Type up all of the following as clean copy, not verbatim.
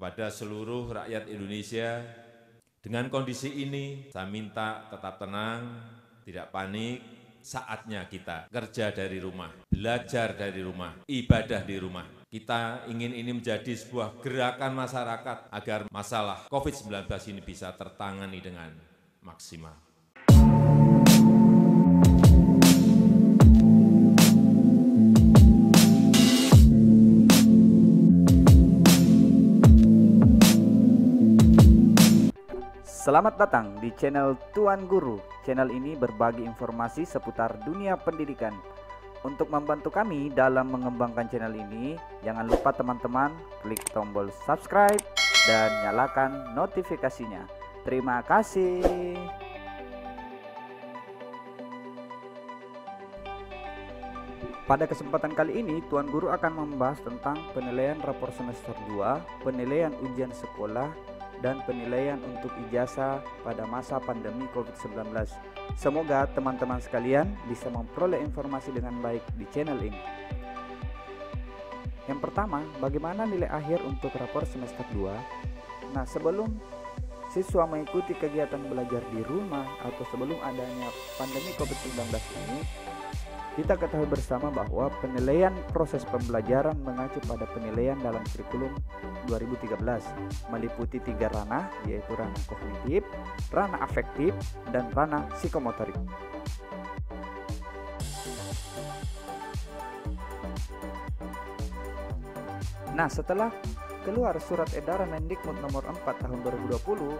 kepada seluruh rakyat Indonesia. Dengan kondisi ini, saya minta tetap tenang, tidak panik. Saatnya kita kerja dari rumah, belajar dari rumah, ibadah di rumah. Kita ingin ini menjadi sebuah gerakan masyarakat agar masalah COVID-19 ini bisa tertangani dengan maksimal. Selamat datang di channel Tuan Guru. Channel ini berbagi informasi seputar dunia pendidikan. Untuk membantu kami dalam mengembangkan channel ini, jangan lupa teman-teman klik tombol subscribe dan nyalakan notifikasinya. Terima kasih. Pada kesempatan kali ini, Tuan Guru akan membahas tentang penilaian rapor semester 2, penilaian ujian sekolah, dan penilaian untuk ijazah pada masa pandemi COVID-19. Semoga teman-teman sekalian bisa memperoleh informasi dengan baik di channel ini. Yang pertama, bagaimana nilai akhir untuk rapor semester 2? Nah, sebelum siswa mengikuti kegiatan belajar di rumah atau sebelum adanya pandemi COVID-19 ini, kita ketahui bersama bahwa penilaian proses pembelajaran mengacu pada penilaian dalam kurikulum 2013 meliputi 3 ranah, yaitu ranah kognitif, ranah afektif, dan ranah psikomotorik. Nah, setelah keluar surat edaran Mendikbud nomor 4 tahun 2020,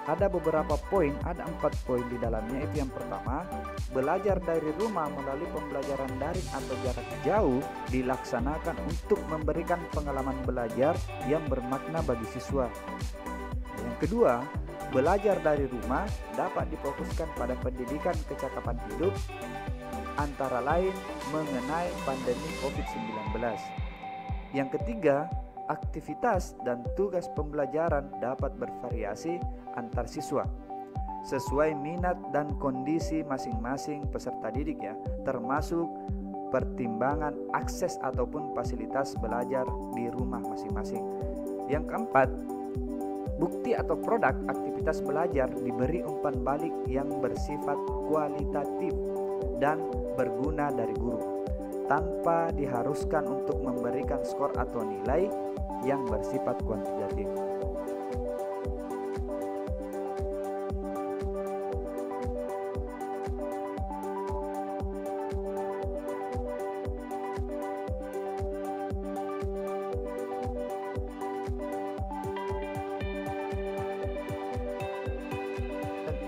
ada beberapa poin, ada 4 poin di dalamnya. Itu yang pertama, belajar dari rumah melalui pembelajaran daring atau jarak jauh dilaksanakan untuk memberikan pengalaman belajar yang bermakna bagi siswa. Yang kedua, belajar dari rumah dapat difokuskan pada pendidikan kecakapan hidup, antara lain mengenai pandemi COVID-19. Yang ketiga, aktivitas dan tugas pembelajaran dapat bervariasi antar siswa sesuai minat dan kondisi masing-masing peserta didik ya, termasuk pertimbangan akses ataupun fasilitas belajar di rumah masing-masing. Yang keempat, bukti atau produk aktivitas belajar diberi umpan balik yang bersifat kualitatif dan berguna dari guru, tanpa diharuskan untuk memberikan skor atau nilai yang bersifat kuantitatif.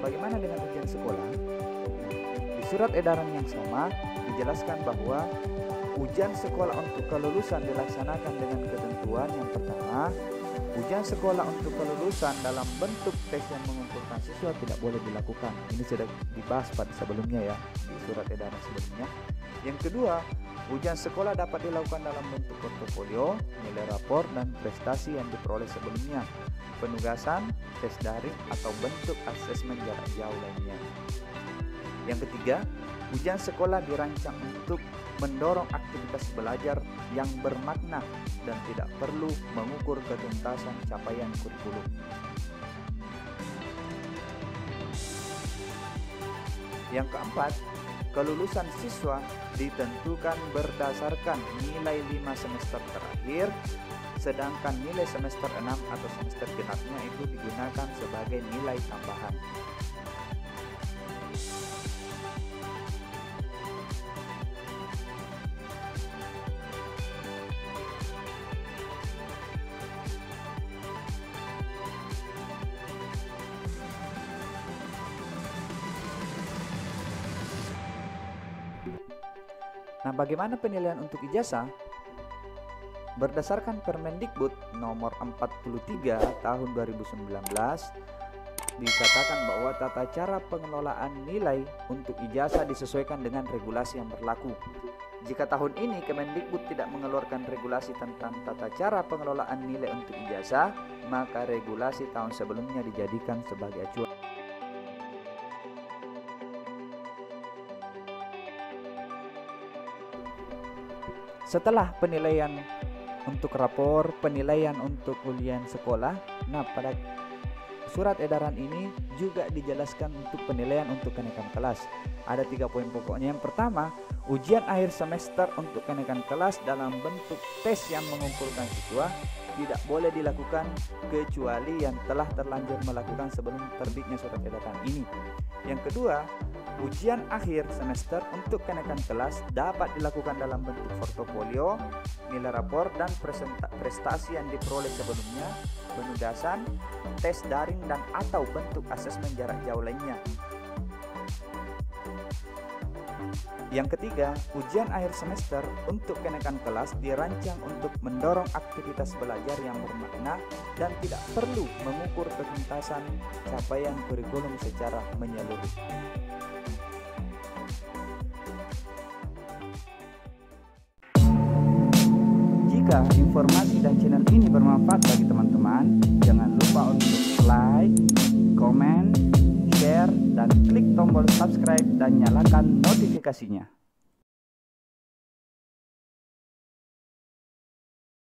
Bagaimana dengan ujian sekolah? Di surat edaran yang sama dijelaskan bahwa ujian sekolah untuk kelulusan dilaksanakan dengan ketentuan yang pertama, ujian sekolah untuk kelulusan dalam bentuk tes yang mengumpulkan siswa tidak boleh dilakukan. Ini sudah dibahas pada sebelumnya ya, di surat edaran sebelumnya. Yang kedua, ujian sekolah dapat dilakukan dalam bentuk portofolio, nilai rapor, dan prestasi yang diperoleh sebelumnya, penugasan, tes daring, atau bentuk asesmen jarak jauh lainnya. Yang ketiga, ujian sekolah dirancang untuk mendorong aktivitas belajar yang bermakna dan tidak perlu mengukur ketuntasan capaian kurikulum. Yang keempat, kelulusan siswa ditentukan berdasarkan nilai 5 semester terakhir, sedangkan nilai semester 6 atau semester genapnya itu digunakan sebagai nilai tambahan. Nah, bagaimana penilaian untuk ijazah? Berdasarkan Permendikbud nomor 43 tahun 2019, dikatakan bahwa tata cara pengelolaan nilai untuk ijazah disesuaikan dengan regulasi yang berlaku. Jika tahun ini Kemendikbud tidak mengeluarkan regulasi tentang tata cara pengelolaan nilai untuk ijazah, maka regulasi tahun sebelumnya dijadikan sebagai acuan. Setelah penilaian untuk rapor penilaian untuk ujian sekolah. Nah, pada surat edaran ini juga dijelaskan untuk penilaian untuk kenaikan kelas. Ada 3 poin pokoknya. Yang pertama, ujian akhir semester untuk kenaikan kelas dalam bentuk tes yang mengumpulkan siswa tidak boleh dilakukan kecuali yang telah terlanjur melakukan sebelum terbitnya surat edaran ini. Yang kedua, ujian akhir semester untuk kenaikan kelas dapat dilakukan dalam bentuk portofolio, nilai rapor, dan prestasi yang diperoleh sebelumnya, penugasan, tes daring, dan atau bentuk asesmen jarak jauh lainnya. Yang ketiga, ujian akhir semester untuk kenaikan kelas dirancang untuk mendorong aktivitas belajar yang bermakna dan tidak perlu mengukur ketuntasan capaian kurikulum secara menyeluruh. Jika informasi dan channel ini bermanfaat bagi teman-teman, jangan lupa untuk like, komen, share, dan klik tombol subscribe dan nyalakan notifikasinya.